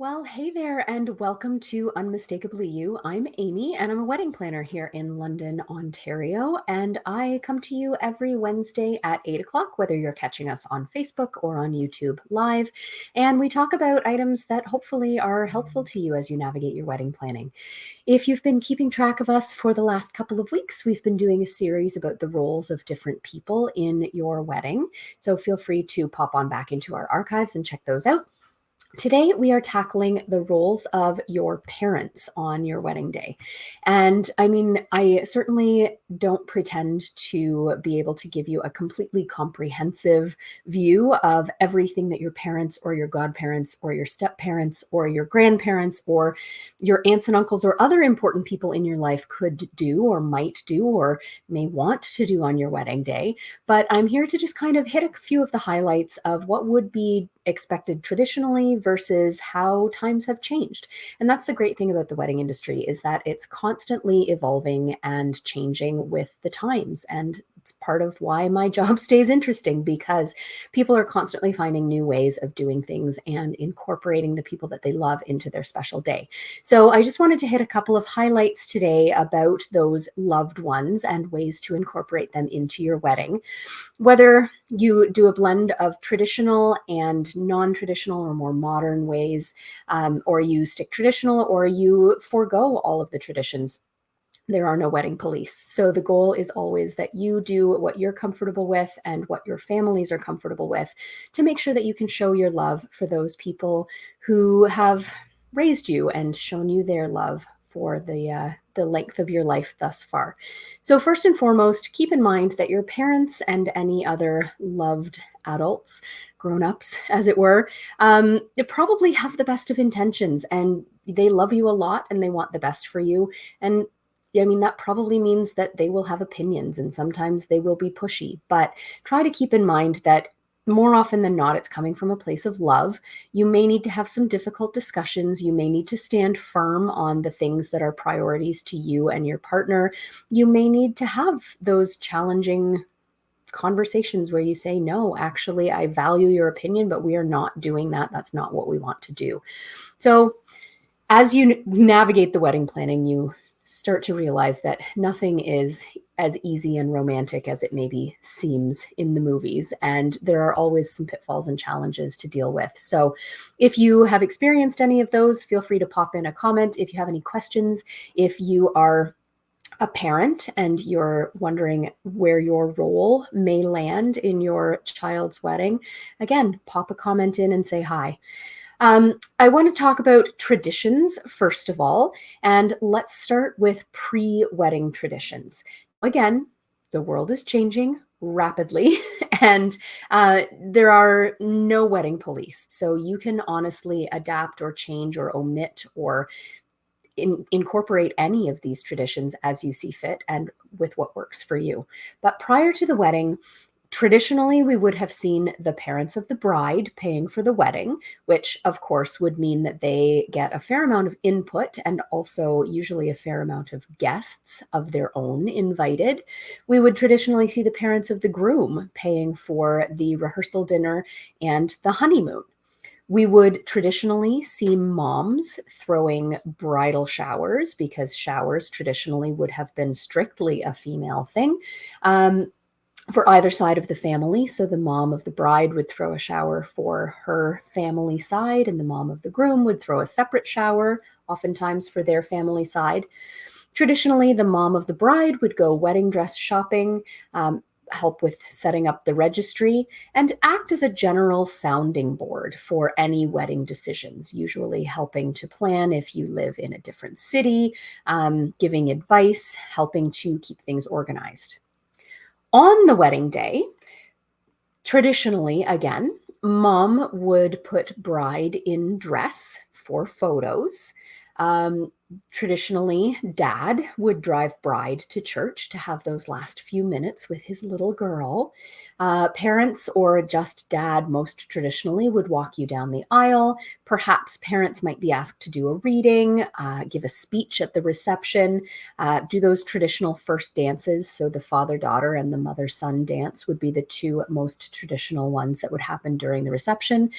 Well, hey there, and welcome to Unmistakably You. I'm Amy, and I'm a wedding planner here in London, Ontario. And I come to you every Wednesday at 8 o'clock, whether you're catching us on Facebook or on YouTube live. And we talk about items that hopefully are helpful to you as you navigate your wedding planning. If you've been keeping track of us for the last couple of weeks, we've been doing a series about the roles of different people in your wedding. So feel free to pop on back into our archives and check those out. Today, we are tackling the roles of your parents on your wedding day. And I mean, I certainly don't pretend to be able to give you a completely comprehensive view of everything that your parents or your godparents or your step parents or your grandparents or your aunts and uncles or other important people in your life could do or might do or may want to do on your wedding day. But I'm here to just kind of hit a few of the highlights of what would be expected traditionally versus how times have changed. And that's the great thing about the wedding industry is that it's constantly evolving and changing with the times. And it's part of why my job stays interesting because people are constantly finding new ways of doing things and incorporating the people that they love into their special day. So I just wanted to hit a couple of highlights today about those loved ones and ways to incorporate them into your wedding. Whether you do a blend of traditional and non-traditional or more modern ways, or you stick traditional or you forego all of the traditions, there are no wedding police. So the goal is always that you do what you're comfortable with and what your families are comfortable with to make sure that you can show your love for those people who have raised you and shown you their love for the length of your life thus far. So first and foremost, keep in mind that your parents and any other loved adults, grown-ups, as it were, they probably have the best of intentions and they love you a lot and they want the best for you. And I mean, that probably means that they will have opinions and sometimes they will be pushy, but try to keep in mind that more often than not, it's coming from a place of love. You may need to have some difficult discussions. You may need to stand firm on the things that are priorities to you and your partner. You may need to have those challenging conversations where you say, no, actually, I value your opinion, but we are not doing that. That's not what we want to do. So as you navigate the wedding planning, you start to realize that nothing is as easy and romantic as it maybe seems in the movies. And there are always some pitfalls and challenges to deal with. So if you have experienced any of those, feel free to pop in a comment. If you have any questions, if you are a parent and you're wondering where your role may land in your child's wedding, again, pop a comment in and say hi. I want to talk about traditions first of all, and let's start with pre-wedding traditions. Again, the world is changing rapidly, and there are no wedding police, so you can honestly adapt or change or omit or incorporate any of these traditions as you see fit and with what works for you. But prior to the wedding, traditionally, we would have seen the parents of the bride paying for the wedding, which of course would mean that they get a fair amount of input and also usually a fair amount of guests of their own invited. We would traditionally see the parents of the groom paying for the rehearsal dinner and the honeymoon. We would traditionally see moms throwing bridal showers because showers traditionally would have been strictly a female thing. For either side of the family. So the mom of the bride would throw a shower for her family side, and the mom of the groom would throw a separate shower, oftentimes for their family side. Traditionally, the mom of the bride would go wedding dress shopping, help with setting up the registry, and act as a general sounding board for any wedding decisions, usually helping to plan if you live in a different city, giving advice, helping to keep things organized. On the wedding day, traditionally, again, mom would put bride in dress for photos. Traditionally, dad would drive bride to church to have those last few minutes with his little girl. Parents or just dad, most traditionally, would walk you down the aisle. Perhaps parents might be asked to do a reading, give a speech at the reception, do those traditional first dances. So the father-daughter and the mother-son dance would be the two most traditional ones that would happen during the reception.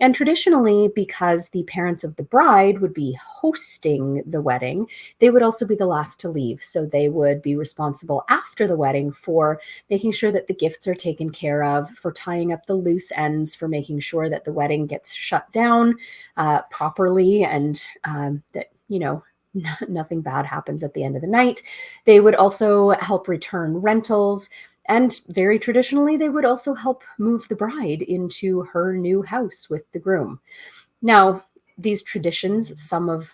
And traditionally, because the parents of the bride would be hosting the wedding, they would also be the last to leave. So they would be responsible after the wedding for making sure that the gifts are taken care of, for tying up the loose ends, for making sure that the wedding gets shut down properly, and that, nothing bad happens at the end of the night. They would also help return rentals. And very traditionally, they would also help move the bride into her new house with the groom. Now, these traditions, some of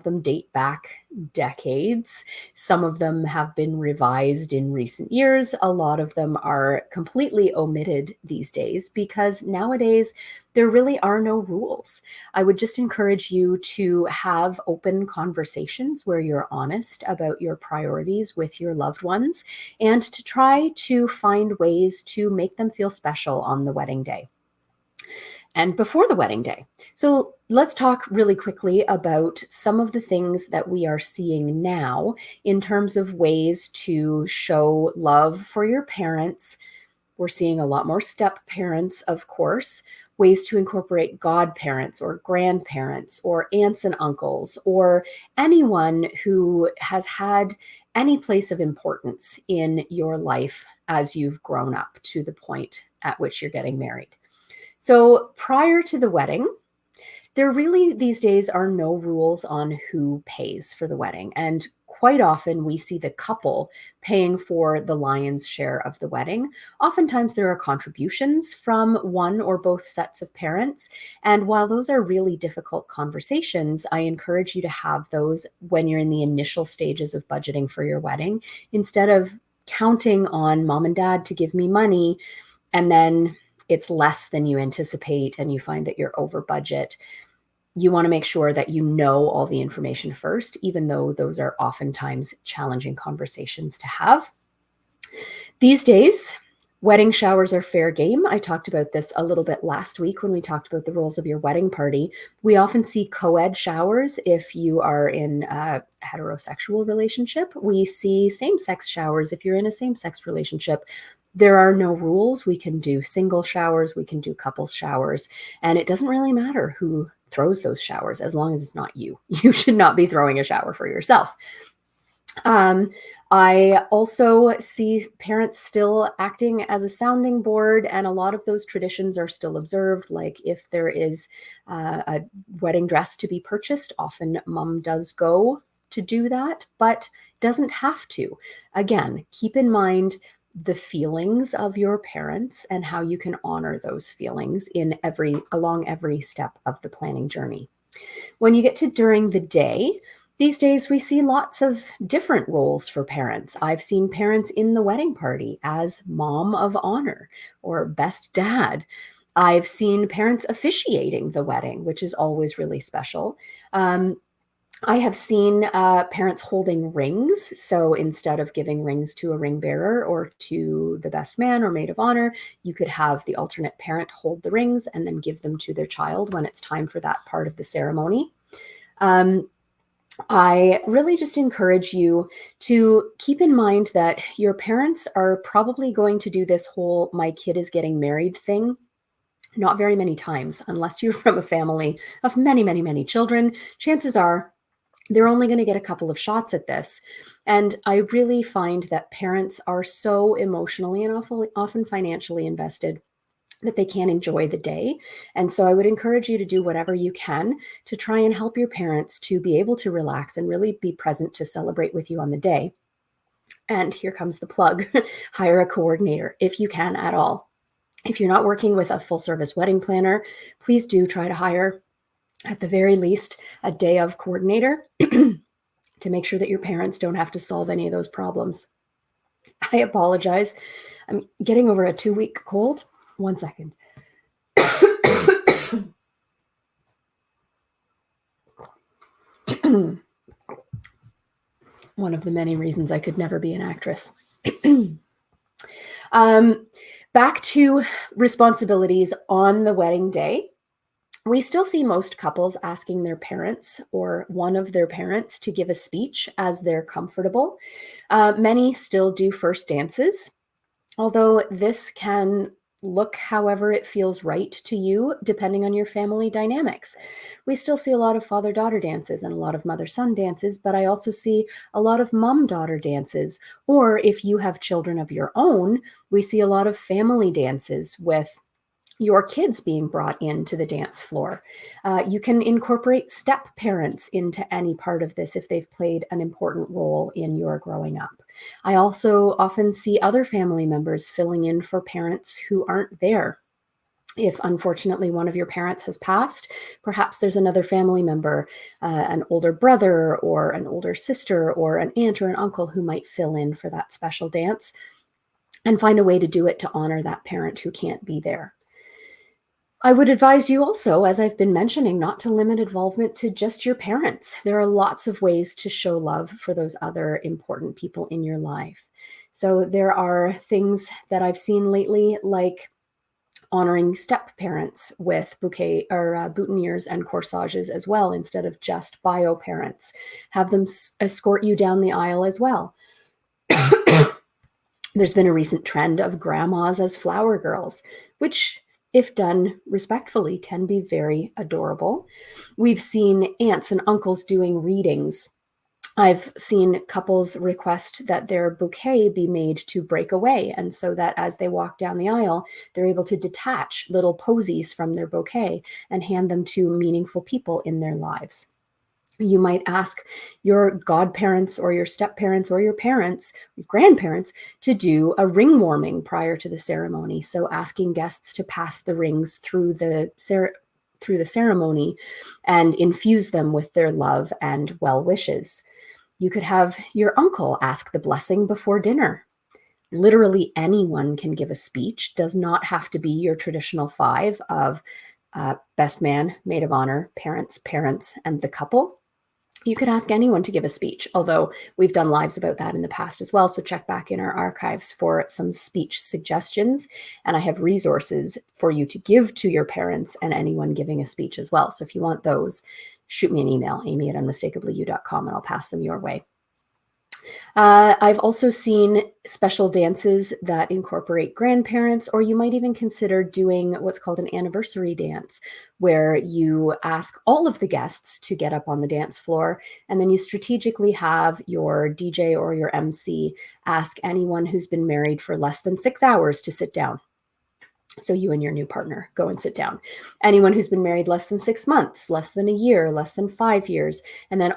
them date back decades. Some of them have been revised in recent years. A lot of them are completely omitted these days because nowadays there really are no rules. I would just encourage you to have open conversations where you're honest about your priorities with your loved ones and to try to find ways to make them feel special on the wedding day and before the wedding day. So let's talk really quickly about some of the things that we are seeing now in terms of ways to show love for your parents. We're seeing a lot more step parents, of course, ways to incorporate godparents or grandparents or aunts and uncles or anyone who has had any place of importance in your life as you've grown up to the point at which you're getting married. So prior to the wedding, there really these days are no rules on who pays for the wedding. And quite often we see the couple paying for the lion's share of the wedding. Oftentimes there are contributions from one or both sets of parents. And while those are really difficult conversations, I encourage you to have those when you're in the initial stages of budgeting for your wedding, instead of counting on mom and dad to give me money and then it's less than you anticipate and you find that you're over budget. You want to make sure that you know all the information first, even though those are oftentimes challenging conversations to have. These days, wedding showers are fair game. I talked about this a little bit last week when we talked about the rules of your wedding party. We often see co-ed showers if you are in a heterosexual relationship. We see same-sex showers if you're in a same-sex relationship. There are no rules. We can do single showers, we can do couples showers, and it doesn't really matter who throws those showers as long as it's not you. You should not be throwing a shower for yourself. I also see parents still acting as a sounding board, and a lot of those traditions are still observed. Like if there is a wedding dress to be purchased, often mom does go to do that, but doesn't have to. Again, keep in mind the feelings of your parents and how you can honor those feelings along every step of the planning journey. When you get to during the day, these days we see lots of different roles for parents. I've seen parents in the wedding party as mom of honor or best dad. I've seen parents officiating the wedding, which is always really special. I have seen parents holding rings. So instead of giving rings to a ring bearer or to the best man or maid of honor, you could have the alternate parent hold the rings and then give them to their child when it's time for that part of the ceremony. I really just encourage you to keep in mind that your parents are probably going to do this whole "my kid is getting married" thing not very many times, unless you're from a family of many, many, many children. Chances are they're only going to get a couple of shots at this. And I really find that parents are so emotionally and often financially invested that they can't enjoy the day. And so I would encourage you to do whatever you can to try and help your parents to be able to relax and really be present to celebrate with you on the day. And here comes the plug. Hire a coordinator if you can at all. If you're not working with a full service wedding planner, please do try to hire, at the very least, a day of coordinator to make sure that your parents don't have to solve any of those problems. I apologize. I'm getting over a 2-week cold. 1 second. One of the many reasons I could never be an actress. Back to responsibilities on the wedding day. We still see most couples asking their parents or one of their parents to give a speech as they're comfortable. Many still do first dances, although this can look however it feels right to you, depending on your family dynamics. We still see a lot of father-daughter dances and a lot of mother-son dances, but I also see a lot of mom-daughter dances. Or if you have children of your own, we see a lot of family dances with your kids being brought into the dance floor. You can incorporate step parents into any part of this if they've played an important role in your growing up. I also often see other family members filling in for parents who aren't there. If unfortunately one of your parents has passed, perhaps there's another family member, an older brother or an older sister or an aunt or an uncle who might fill in for that special dance and find a way to do it to honor that parent who can't be there. I would advise you also, as I've been mentioning, not to limit involvement to just your parents. There are lots of ways to show love for those other important people in your life. So there are things that I've seen lately, like honoring step parents with bouquet or boutonnieres and corsages as well, instead of just bio parents. Have them escort you down the aisle as well. There's been a recent trend of grandmas as flower girls, which, if done respectfully, can be very adorable. We've seen aunts and uncles doing readings. I've seen couples request that their bouquet be made to break away, and so that as they walk down the aisle, they're able to detach little posies from their bouquet and hand them to meaningful people in their lives. You might ask your godparents or your step-parents or your parents, your grandparents, to do a ring warming prior to the ceremony. So asking guests to pass the rings through the ceremony and infuse them with their love and well wishes. You could have your uncle ask the blessing before dinner. Literally anyone can give a speech, does not have to be your traditional five of best man, maid of honor, parents, and the couple. You could ask anyone to give a speech, although we've done lives about that in the past as well. So check back in our archives for some speech suggestions. And I have resources for you to give to your parents and anyone giving a speech as well. So if you want those, shoot me an email, amy@unmistakably.you.com, and I'll pass them your way. I've also seen special dances that incorporate grandparents, or you might even consider doing what's called an anniversary dance, where you ask all of the guests to get up on the dance floor, and then you strategically have your DJ or your MC ask anyone who's been married for less than 6 hours to sit down. So you and your new partner go and sit down. Anyone who's been married less than 6 months, less than a year, less than 5 years, and then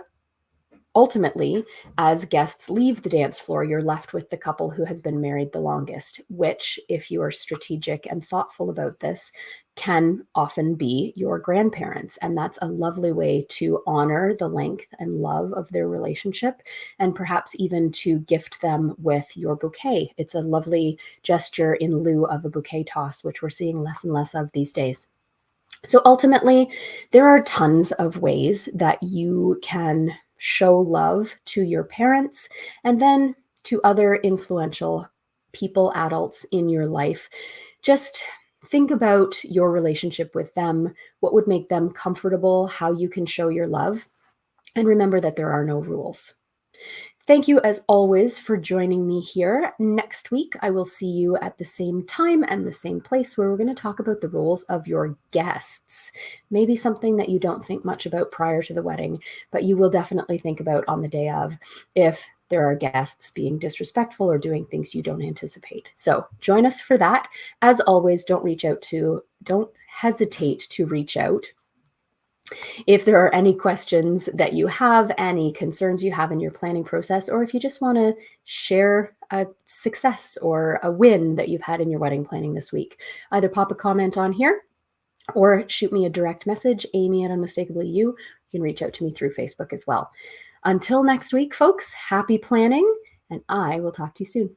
ultimately, as guests leave the dance floor, you're left with the couple who has been married the longest, which, if you are strategic and thoughtful about this, can often be your grandparents. And that's a lovely way to honor the length and love of their relationship, and perhaps even to gift them with your bouquet. It's a lovely gesture in lieu of a bouquet toss, which we're seeing less and less of these days. So ultimately, there are tons of ways that you can show love to your parents and then to other influential people, adults in your life. Just think about your relationship with them, what would make them comfortable, how you can show your love, and remember that there are no rules. Thank you, as always, for joining me here. Next week, I will see you at the same time and the same place, where we're going to talk about the roles of your guests. Maybe something that you don't think much about prior to the wedding, but you will definitely think about on the day of, if there are guests being disrespectful or doing things you don't anticipate. So join us for that. As always, don't hesitate to reach out if there are any questions that you have, any concerns you have in your planning process, or if you just want to share a success or a win that you've had in your wedding planning this week, either pop a comment on here or shoot me a direct message, amy@unmistakably you. You can reach out to me through Facebook as well. Until next week, folks, happy planning, and I will talk to you soon.